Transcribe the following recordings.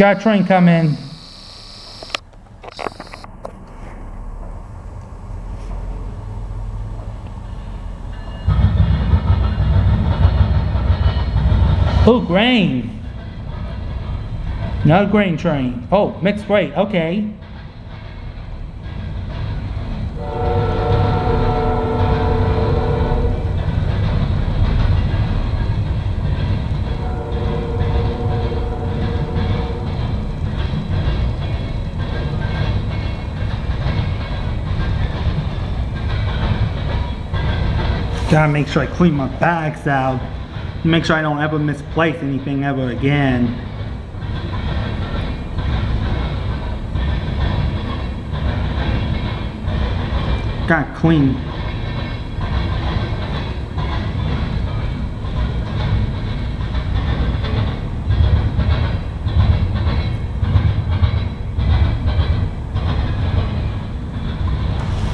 Got a train coming. Oh, grain. Not a grain train. Oh, mixed freight. Okay. Gotta make sure I clean my bags out. Make sure I don't ever misplace anything ever again. Gotta clean.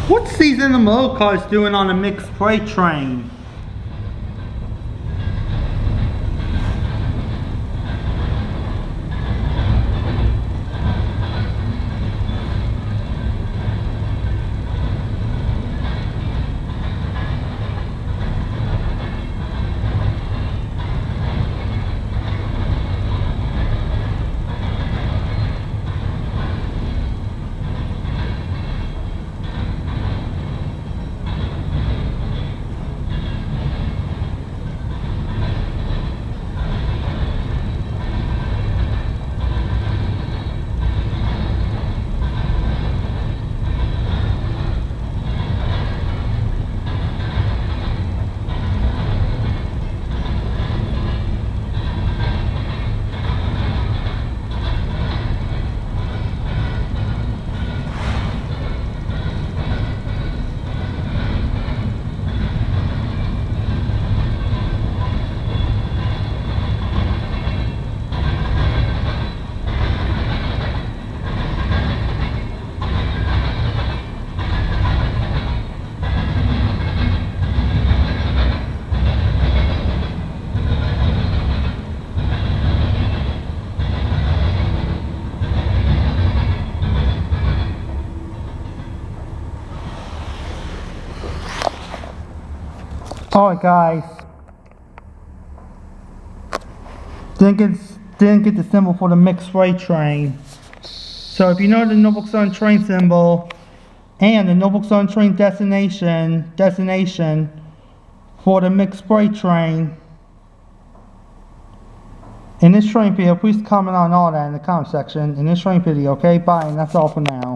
What's these intermodal cars doing on a mixed freight train? Alright guys, didn't get the symbol for the mixed freight train. So if you know the Norfolk Southern train symbol and the Norfolk Southern train destination for the mixed freight train in this train video, please comment on all that in the comment section in this train video, okay? Bye, and that's all for now.